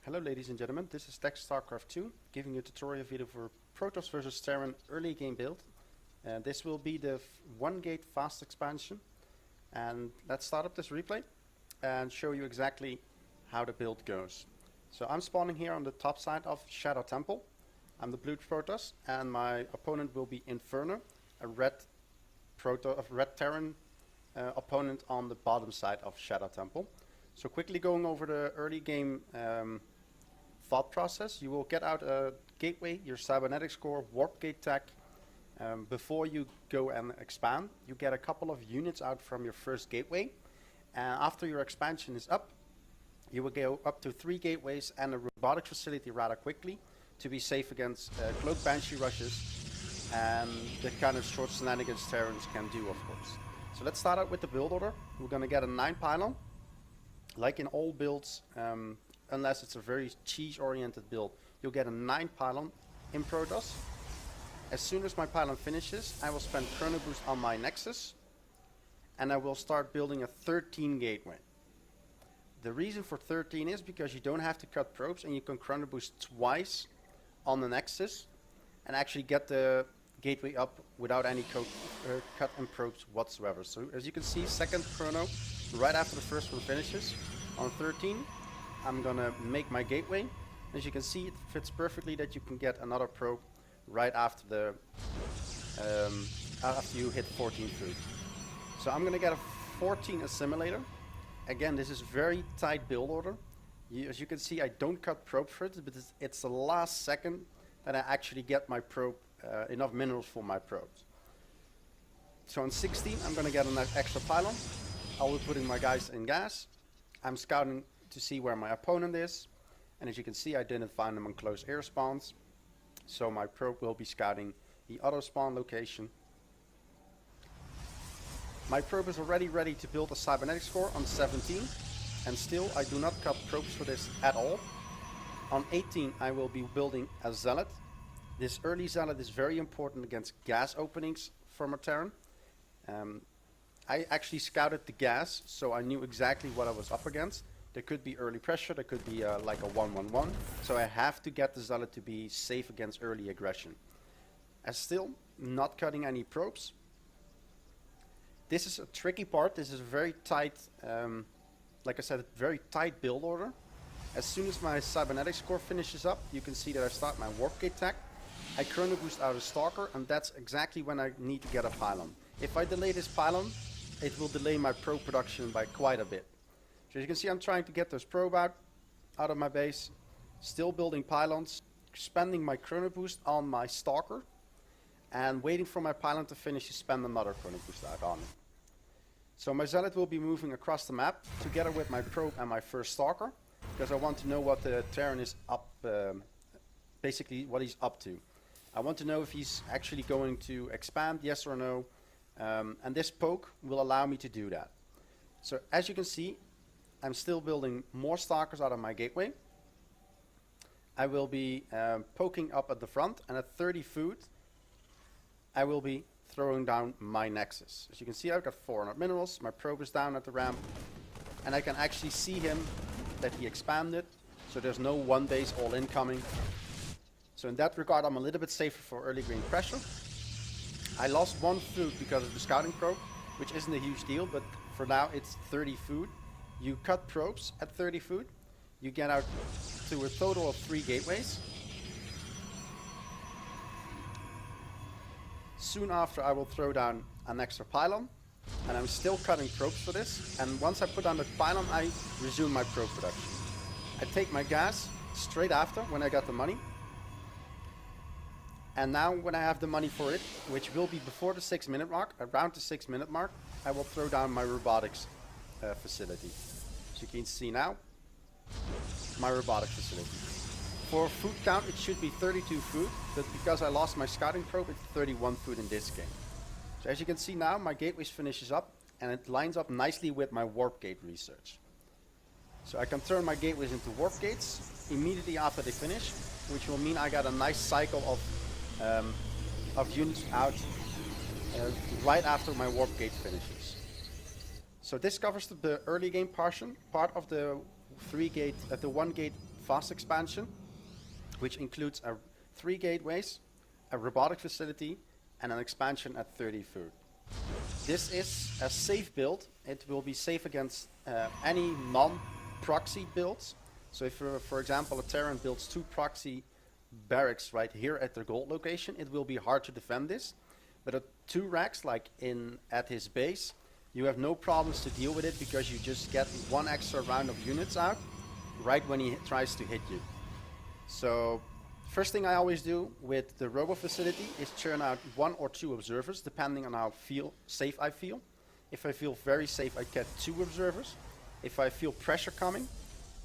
Hello ladies and gentlemen, this is Tech StarCraft 2 giving you a tutorial video for Protoss versus Terran early game build. This will be the 1 gate fast expansion, and let's start up this replay and show you exactly how the build goes. So I'm spawning here on the top side of Shadow Temple. I'm the blue Protoss and my opponent will be Inferno, a red Terran opponent on the bottom side of Shadow Temple. So quickly going over the early game thought process. You will get out a gateway, your cybernetics core, warpgate tech. Before you go and expand, you get a couple of units out from your first gateway. And after your expansion is up, you will go up to 3 gateways and a robotics facility rather quickly to be safe against cloak banshee rushes and the kind of short shenanigans Terrans can do, of course. So let's start out with the build order. We're going to get a 9 pylon. Like in all builds, unless it's a very cheese-oriented build, you'll get a 9 pylon in Protoss. As soon as my pylon finishes, I will spend Chrono boost on my nexus, and I will start building a 13 gateway. The reason for 13 is because you don't have to cut probes, and you can Chrono boost twice on the nexus, and actually get the gateway up without any cut and probes whatsoever. So as you can see, second Chrono right after the first one finishes. On 13 I'm gonna make my gateway. As you can see, it fits perfectly that you can get another probe right after the after you hit 14 food. So I'm gonna get a 14 assimilator. Again, this is very tight build order. As you can see, I don't cut probe for it, but it's the last second that I actually get my probe enough minerals for my probes. So on 16 I'm gonna get an extra pylon. I'll be putting my guys in gas. I'm scouting to see where my opponent is, and as you can see, I didn't find them on close air spawns, so my probe will be scouting the auto spawn location. My probe is already ready to build a cybernetics core on 17, and still I do not cut probes for this at all. On 18 I will be building a zealot. This early zealot is very important against gas openings from a Terran. I actually scouted the gas, so I knew exactly what I was up against. There could be early pressure, there could be like a 1-1-1, so I have to get the zealot to be safe against early aggression. I'm still not cutting any probes. This is a tricky part. This is a very tight, like I said, very tight build order. As soon as my cybernetics core finishes up, you can see that I start my warpgate tech. I Chrono boost out a stalker, and that's exactly when I need to get a pylon. If I delay this pylon, it will delay my probe production by quite a bit. So as you can see, I'm trying to get those probe out of my base, still building pylons, spending my Chrono boost on my stalker, and waiting for my pylon to finish to spend another Chrono boost out on it. So my zealot will be moving across the map together with my probe and my first stalker, because I want to know what the Terran is up, basically what he's up to. I want to know if he's actually going to expand, yes or no. And this poke will allow me to do that. So as you can see, I'm still building more stalkers out of my gateway. I will be poking up at the front, and at 30 food I will be throwing down my nexus. As you can see, I've got 400 minerals, my probe is down at the ramp, and I can actually see him that he expanded, so there's no one base all incoming. So in that regard, I'm a little bit safer for early green pressure. I lost 1 food because of the scouting probe, which isn't a huge deal, but for now it's 30 food. You cut probes at 30 food, you get out to a total of 3 gateways. Soon after I will throw down an extra pylon, and I'm still cutting probes for this, and once I put down the pylon I resume my probe production. I take my gas straight after when I got the money. And now when I have the money for it, which will be before the 6-minute mark, around the 6-minute mark, I will throw down my robotics facility. As you can see now, my robotics facility. For food count it should be 32 food, but because I lost my scouting probe it's 31 food in this game. So as you can see now, my gateways finishes up, and it lines up nicely with my warpgate research. So I can turn my gateways into warp gates immediately after they finish, which will mean I got a nice cycle of units out right after my warp gate finishes. So this covers the early game part of the 1 gate fast expansion, which includes 3 gateways, a robotic facility, and an expansion at 30 food. This is a safe build. It will be safe against any non-proxy builds. So if, for example, a Terran builds 2 proxy barracks right here at their gold location, it will be hard to defend this. But at 2 racks, like at his base, you have no problems to deal with it because you just get 1 extra round of units out right when he tries to hit you. So first thing I always do with the robo facility is churn out 1 or 2 observers, depending on how safe I feel. If I feel very safe, I get 2 observers. If I feel pressure coming,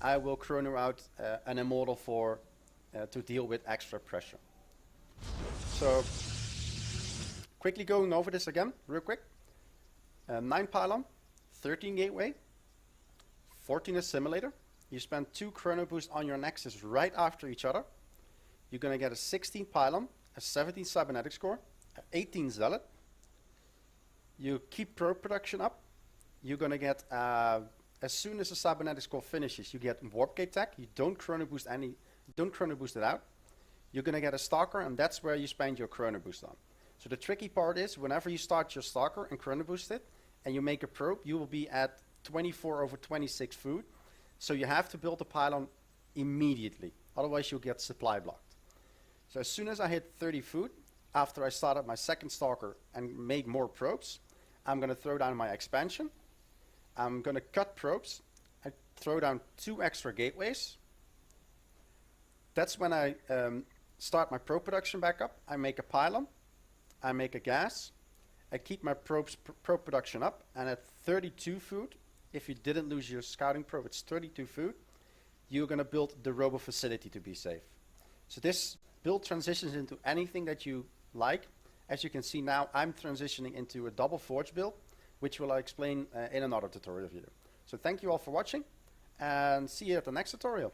I will chrono out an immortal to deal with extra pressure. So quickly going over this again, real quick. 9 pylon, 13 gateway, 14 assimilator. You spend 2 chrono boosts on your nexus right after each other. You're going to get a 16 pylon, a 17 cybernetics core, an 18 zealot. You keep probe production up. You're going to get, as soon as the cybernetics core finishes, you get warpgate tech. You don't chrono boost it out. You're going to get a stalker, and that's where you spend your chrono boost on. So the tricky part is, whenever you start your stalker and chrono boost it, and you make a probe, you will be at 24/26 food. So you have to build a pylon immediately, otherwise you'll get supply blocked. So as soon as I hit 30 food, after I started my second stalker and made more probes, I'm going to throw down my expansion. I'm going to cut probes. I throw down 2 extra gateways. That's when I start my probe production back up. I make a pylon. I make a gas. I keep my probe production up, and at 32 food, if you didn't lose your scouting probe, it's 32 food, you're going to build the robo facility to be safe. So this build transitions into anything that you like. As you can see now, I'm transitioning into a double forge build, which will explain in another tutorial video. So thank you all for watching, and see you at the next tutorial.